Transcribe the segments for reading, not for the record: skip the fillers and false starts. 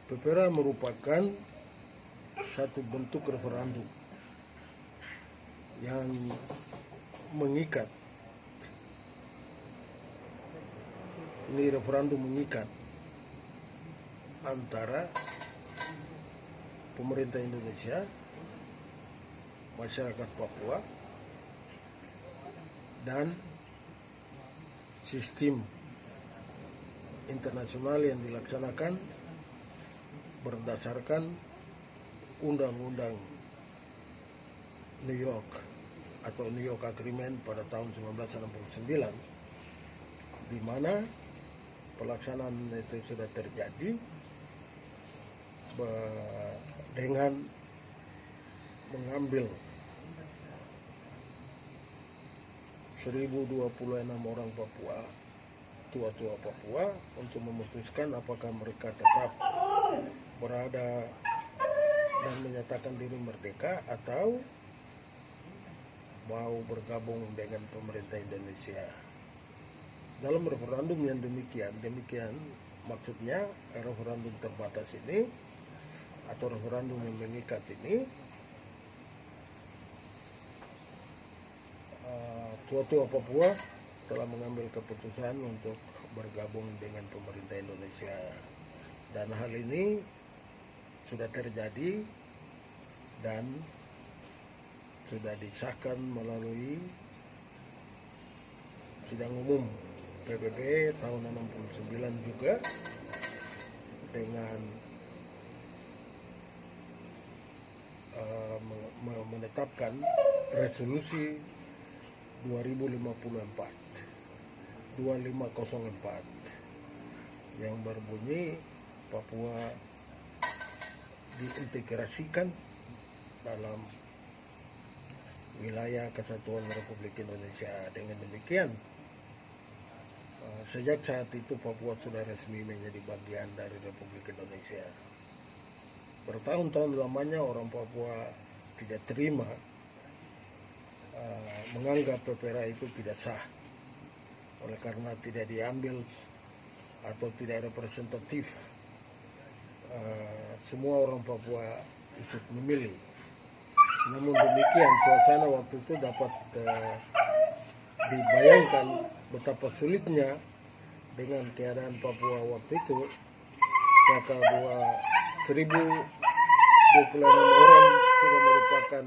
PPRA merupakan satu bentuk referendum yang mengikat. Ini referendum mengikat antara pemerintah Indonesia, masyarakat Papua, dan sistem internasional yang dilaksanakan berdasarkan Undang-Undang New York atau New York Agreement pada tahun 1969, di mana pelaksanaan itu sudah terjadi dengan mengambil 1026 orang Papua, tua-tua Papua, untuk memutuskan apakah mereka tetap berada dan menyatakan diri merdeka atau mau bergabung dengan pemerintah Indonesia. Dalam referendum yang demikian maksudnya referendum terbatas ini atau referendum yang mengikat ini, tua-tua Papua telah mengambil keputusan untuk bergabung dengan pemerintah Indonesia, dan hal ini sudah terjadi dan sudah disahkan melalui sidang umum PBB tahun 69 juga, dengan menetapkan resolusi 2504 yang berbunyi Papua diintegrasikan dalam wilayah kesatuan Republik Indonesia. Dengan demikian, sejak saat itu Papua sudah resmi menjadi bagian dari Republik Indonesia. Bertahun-tahun lamanya orang Papua tidak terima, menganggap PPRA itu tidak sah, oleh karena tidak diambil atau tidak representatif. Semua orang Papua ikut memilih. Namun demikian, suasana waktu itu dapat dibayangkan betapa sulitnya dengan keadaan Papua waktu itu. Maka 1026 orang sudah merupakan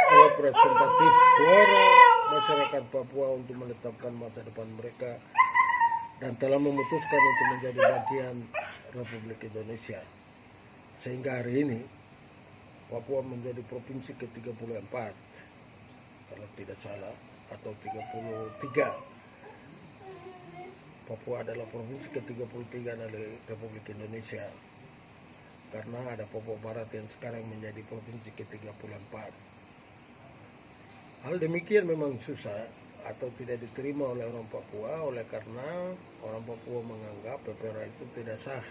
representatif suara masyarakat Papua untuk menetapkan masa depan mereka dan telah memutuskan untuk menjadi bagian Republik Indonesia. Sehingga hari ini Papua menjadi provinsi ke-34 kalau tidak salah, atau 33. Papua adalah provinsi ke-33 dari Republik Indonesia, karena ada Papua Barat yang sekarang menjadi provinsi ke-34. Hal demikian memang susah atau tidak diterima oleh orang Papua, oleh karena orang Papua menganggap PPRA itu tidak sah.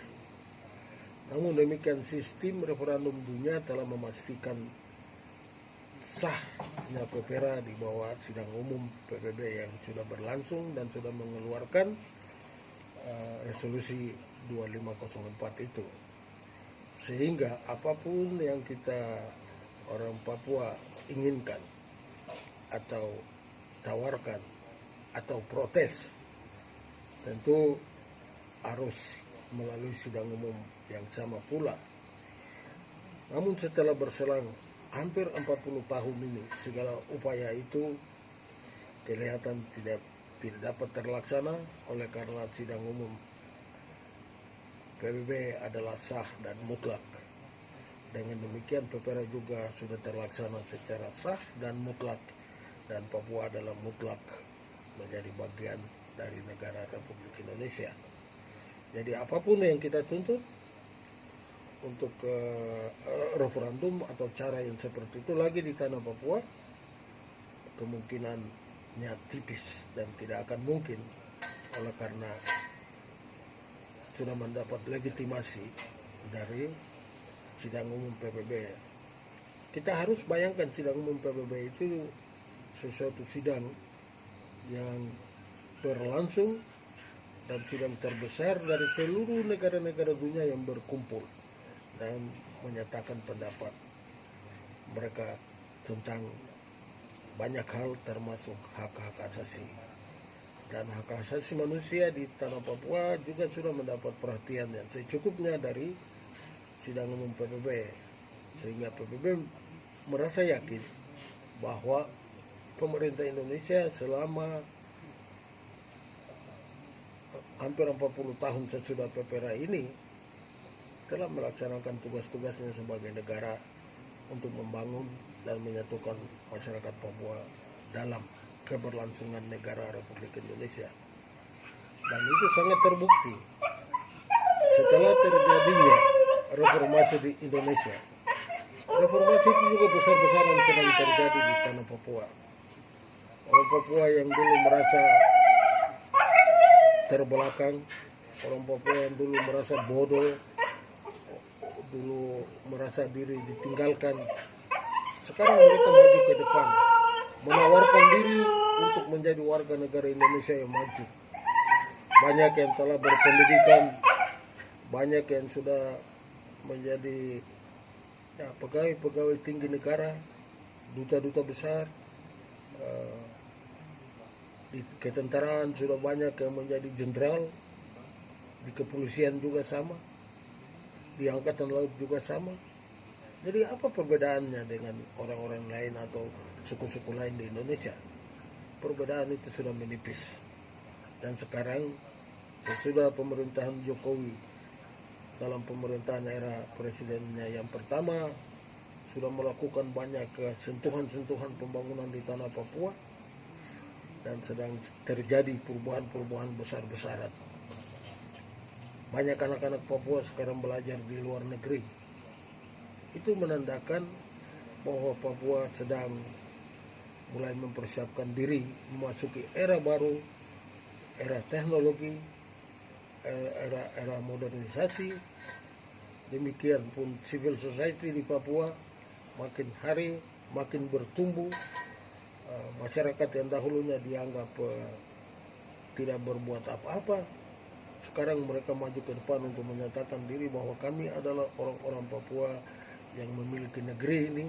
Namun demikian, sistem referendum dunia telah memastikan sahnya PPRA di bawah sidang umum PBB yang sudah berlangsung dan sudah mengeluarkan resolusi 2504 itu. Sehingga apapun yang kita orang Papua inginkan atau tawarkan atau protes, tentu harus melalui sidang umum yang sama pula. Namun setelah berselang hampir 40 tahun ini, segala upaya itu kelihatan tidak dapat terlaksana, oleh karena sidang umum PBB adalah sah dan mutlak. Dengan demikian PPRA juga sudah terlaksana secara sah dan mutlak, dan Papua adalah mutlak menjadi bagian dari negara Republik Indonesia. Jadi apapun yang kita tuntut untuk referendum atau cara yang seperti itu lagi di tanah Papua, kemungkinannya tipis dan tidak akan mungkin, oleh karena sudah mendapat legitimasi dari sidang umum PBB. Kita harus bayangkan sidang umum PBB itu sesuatu sidang yang berlangsung dan sidang terbesar dari seluruh negara-negara dunia yang berkumpul dan menyatakan pendapat mereka tentang banyak hal termasuk hak-hak asasi. Dan hak asasi manusia di tanah Papua juga sudah mendapat perhatian yang secukupnya dari sidang umum PBB, sehingga PBB merasa yakin bahwa pemerintah Indonesia selama hampir 40 tahun sesudah PPRA ini telah melaksanakan tugas-tugasnya sebagai negara untuk membangun dan menyatukan masyarakat Papua dalam keberlangsungan negara Republik Indonesia. Dan itu sangat terbukti setelah terjadinya reformasi di Indonesia. Reformasi itu juga besar-besaran sedang terjadi di tanah Papua. Orang Papua yang dulu merasa terbelakang, orang Papua yang dulu merasa bodoh, dulu merasa diri ditinggalkan, sekarang mereka maju ke depan, menawarkan diri untuk menjadi warga negara Indonesia yang maju. Banyak yang telah berpendidikan, banyak yang sudah menjadi pegawai-pegawai tinggi negara, duta-duta besar, di ketentaraan sudah banyak yang menjadi jenderal, di kepolisian juga sama, di angkatan laut juga sama. Jadi apa perbedaannya dengan orang-orang lain atau suku-suku lain di Indonesia? Perbedaan itu sudah menipis. Dan sekarang sesudah pemerintahan Jokowi, dalam pemerintahan era presidennya yang pertama, sudah melakukan banyak sentuhan-sentuhan pembangunan di tanah Papua, dan sedang terjadi perubahan-perubahan besar-besaran. Banyak anak-anak Papua sekarang belajar di luar negeri. Itu menandakan bahwa Papua sedang mulai mempersiapkan diri memasuki era baru, era teknologi, era modernisasi. Demikian pun civil society di Papua makin hari makin bertumbuh. Masyarakat yang dahulunya dianggap tidak berbuat apa-apa, sekarang mereka maju ke depan untuk menyatakan diri bahwa kami adalah orang-orang Papua yang memiliki negeri ini,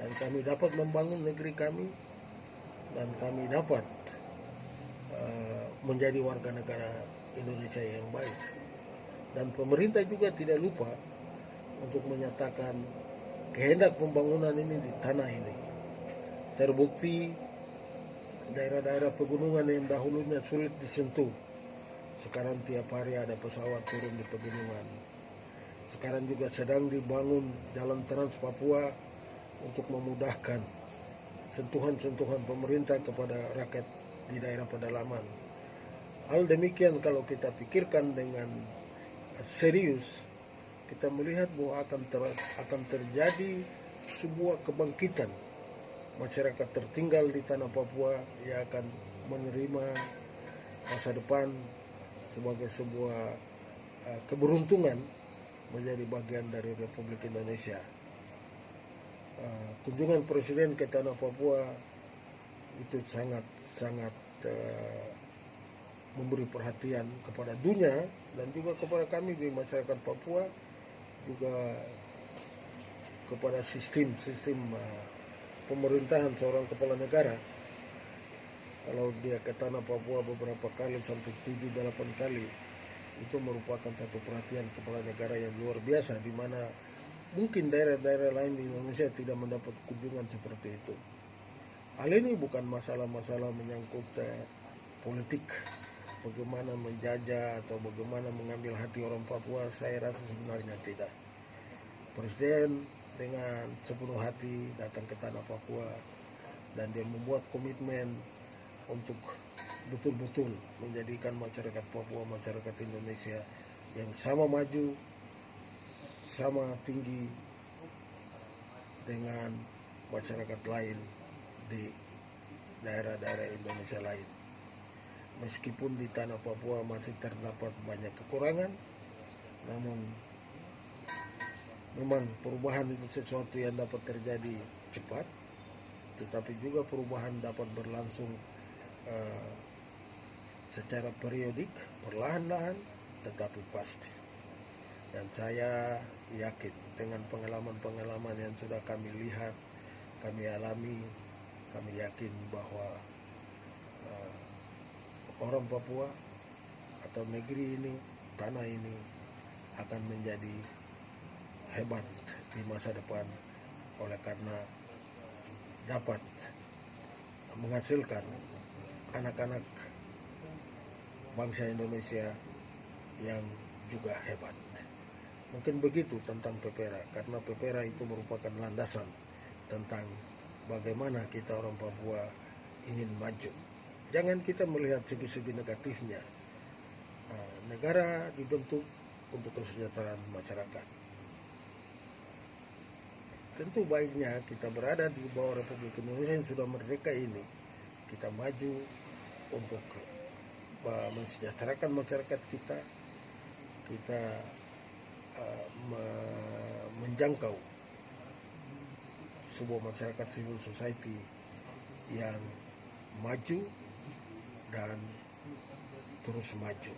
dan kami dapat membangun negeri kami, dan kami dapat menjadi warga negara Indonesia yang baik. Dan pemerintah juga tidak lupa untuk menyatakan kehendak pembangunan ini di tanah ini. Terbukti daerah-daerah pegunungan yang dahulunya sulit disentuh, sekarang tiap hari ada pesawat turun di pegunungan. Sekarang juga sedang dibangun jalan Trans Papua untuk memudahkan sentuhan-sentuhan pemerintah kepada rakyat di daerah pedalaman. Hal demikian kalau kita pikirkan dengan serius, kita melihat bahwa akan terjadi sebuah kebangkitan masyarakat tertinggal di tanah Papua yang akan menerima masa depan sebagai sebuah keberuntungan menjadi bagian dari Republik Indonesia. Kunjungan Presiden ke tanah Papua itu sangat memberi perhatian kepada dunia dan juga kepada kami di masyarakat Papua, juga kepada sistem pemerintahan seorang kepala negara. Kalau dia ke tanah Papua beberapa kali sampai 7-8 kali, itu merupakan satu perhatian kepala negara yang luar biasa, di mana mungkin daerah-daerah lain di Indonesia tidak mendapat kunjungan seperti itu. Hal ini bukan masalah-masalah menyangkut politik, bagaimana menjajah atau bagaimana mengambil hati orang Papua. Saya rasa sebenarnya tidak. Presiden dengan sepenuh hati datang ke tanah Papua, dan dia membuat komitmen untuk betul-betul menjadikan masyarakat Papua masyarakat Indonesia yang sama maju, sama tinggi dengan masyarakat lain di daerah-daerah Indonesia lain. Meskipun di tanah Papua masih terdapat banyak kekurangan, namun memang perubahan itu sesuatu yang dapat terjadi cepat, tetapi juga perubahan dapat berlangsung secara periodik, perlahan-lahan, tetapi pasti. Dan saya yakin dengan pengalaman-pengalaman yang sudah kami lihat, kami alami, kami yakin bahwa orang Papua atau negeri ini, tanah ini akan menjadi hebat di masa depan oleh karena dapat menghasilkan anak-anak bangsa Indonesia yang juga hebat. Mungkin begitu tentang PEPERA, karena PEPERA itu merupakan landasan tentang bagaimana kita orang Papua ingin maju. Jangan kita melihat segi-segi negatifnya. Negara dibentuk untuk kesejahteraan masyarakat. Tentu baiknya kita berada di bawah Republik Indonesia yang sudah merdeka ini, kita maju untuk mensejahterakan masyarakat kita, kita menjangkau sebuah masyarakat civil society yang maju dan terus maju.